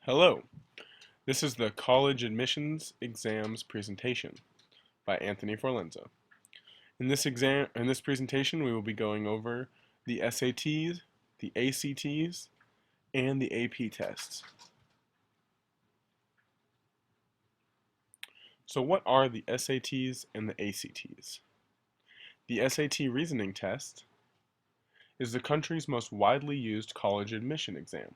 Hello, this is the College Admissions Exams presentation by Anthony Forlenza. In this presentation, we will be going over the SATs, the ACTs, and the AP tests. So what are the SATs and the ACTs? The SAT reasoning test is the country's most widely used college admission exam.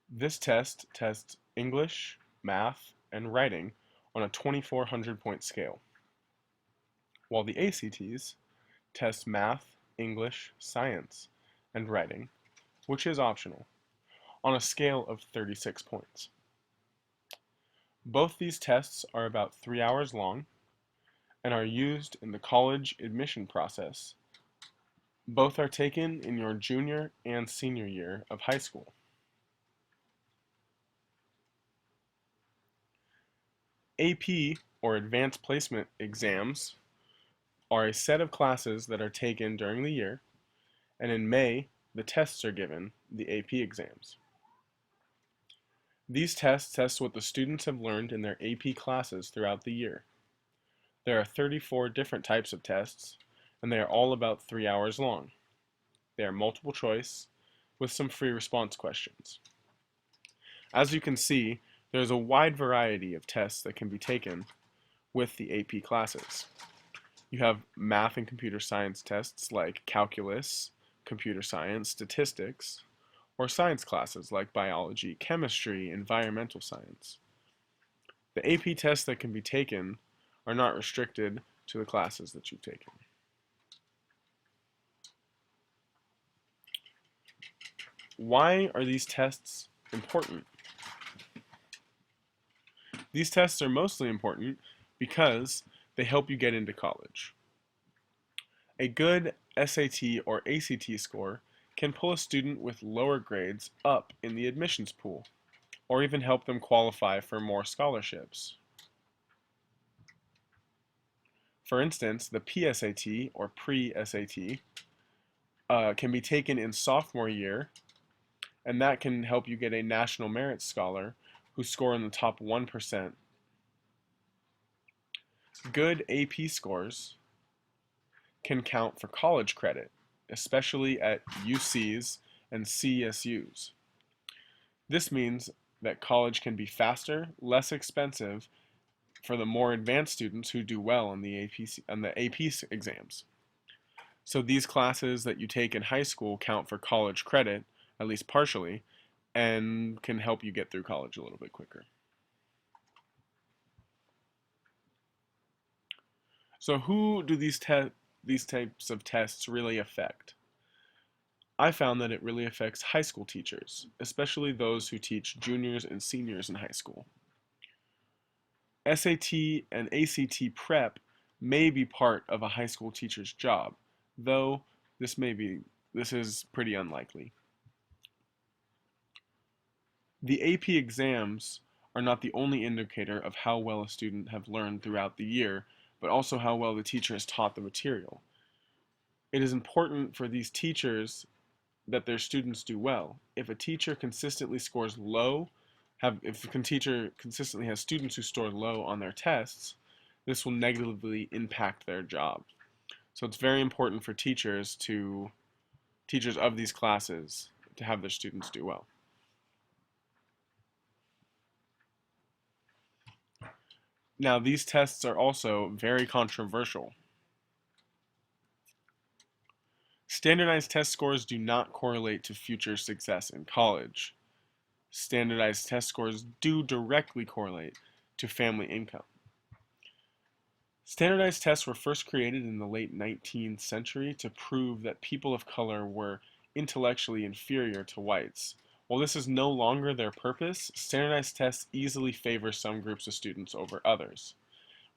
This test tests English, math, and writing on a 2,400 point scale, while the ACTs test math, English, science, and writing, which is optional, on a scale of 36 points. Both these tests are about 3 hours long and are used in the college admission process. Both are taken in your junior and senior year of high school. AP, or Advanced Placement exams, are a set of classes that are taken during the year, and in May, the tests are given, the AP exams. These tests test what the students have learned in their AP classes throughout the year. There are 34 different types of tests, and they are all about 3 hours long. They are multiple choice, with some free response questions. As you can see, there is a wide variety of tests that can be taken with the AP classes. You have math and computer science tests like calculus, computer science, statistics, or science classes like biology, chemistry, environmental science. The AP tests that can be taken are not restricted to the classes that you've taken. Why are these tests important? These tests are mostly important because they help you get into college. A good SAT or ACT score can pull a student with lower grades up in the admissions pool, or even help them qualify for more scholarships. For instance, the PSAT or pre-SAT can be taken in sophomore year, and that can help you get a National Merit Scholar who score in the top 1%. Good AP scores can count for college credit, especially at UCs and CSUs. This means that college can be faster, less expensive for the more advanced students who do well on the AP exams. So these classes that you take in high school count for college credit, at least partially, and can help you get through college a little bit quicker. So who do these types of tests really affect? I found that it really affects high school teachers, especially those who teach juniors and seniors in high school. SAT and ACT prep may be part of a high school teacher's job, though this is pretty unlikely. The AP exams are not the only indicator of how well a student have learned throughout the year, but also how well the teacher has taught the material. It is important for these teachers that their students do well. If a teacher consistently scores low, if a teacher consistently has students who score low on their tests, this will negatively impact their job. So it's very important for teachers of these classes to have their students do well. Now, these tests are also very controversial. Standardized test scores do not correlate to future success in college. Standardized test scores do directly correlate to family income. Standardized tests were first created in the late 19th century to prove that people of color were intellectually inferior to whites. While this is no longer their purpose, standardized tests easily favor some groups of students over others.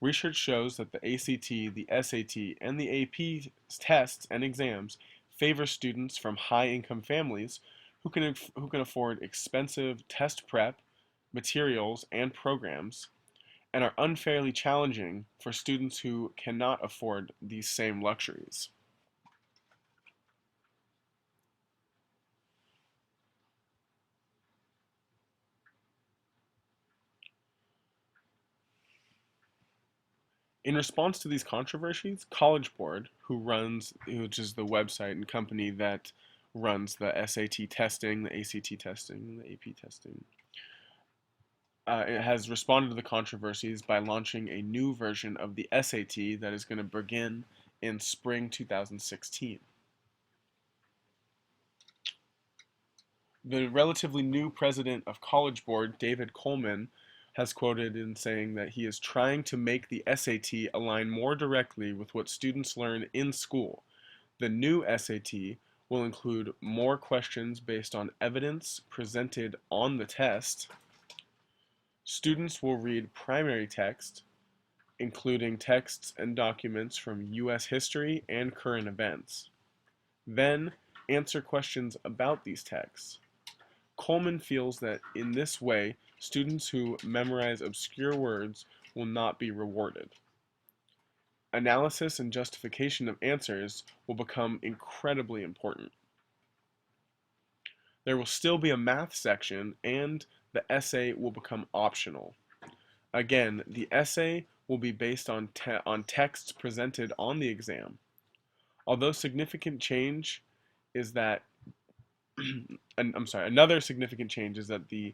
Research shows that the ACT, the SAT, and the AP tests and exams favor students from high-income families who can afford expensive test prep, materials, and programs, and are unfairly challenging for students who cannot afford these same luxuries. In response to these controversies, College Board, which is the website and company that runs the SAT testing, the ACT testing, the AP testing, it has responded to the controversies by launching a new version of the SAT that is going to begin in spring 2016. The relatively new president of College Board, David Coleman, has quoted in saying that he is trying to make the SAT align more directly with what students learn in school. The new SAT will include more questions based on evidence presented on the test. Students will read primary text, including texts and documents from U.S. history and current events. Then, answer questions about these texts. Coleman feels that in this way, students who memorize obscure words will not be rewarded. Analysis and justification of answers will become incredibly important. There will still be a math section, and the essay will become optional. Again, the essay will be based on texts presented on the exam. Although significant change is that another significant change is that the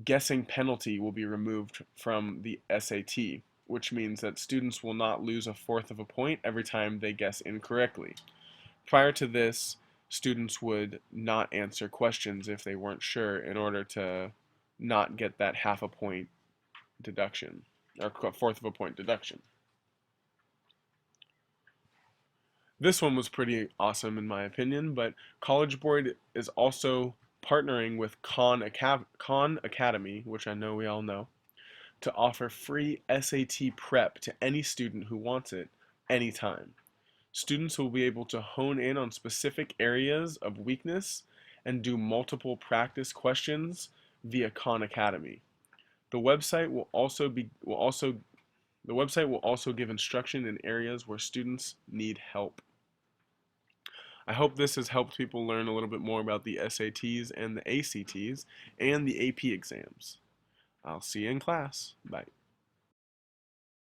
guessing penalty will be removed from the SAT, which means that students will not lose a fourth of a point every time they guess incorrectly. Prior to this, students would not answer questions if they weren't sure in order to not get that half a point deduction, or a fourth of a point deduction. This one was pretty awesome in my opinion, but College Board is also partnering with Khan Academy, which I know we all know, to offer free SAT prep to any student who wants it anytime. Students will be able to hone in on specific areas of weakness and do multiple practice questions via Khan Academy. The website will also give instruction in areas where students need help. I hope this has helped people learn a little bit more about the SATs and the ACTs and the AP exams. I'll see you in class. Bye.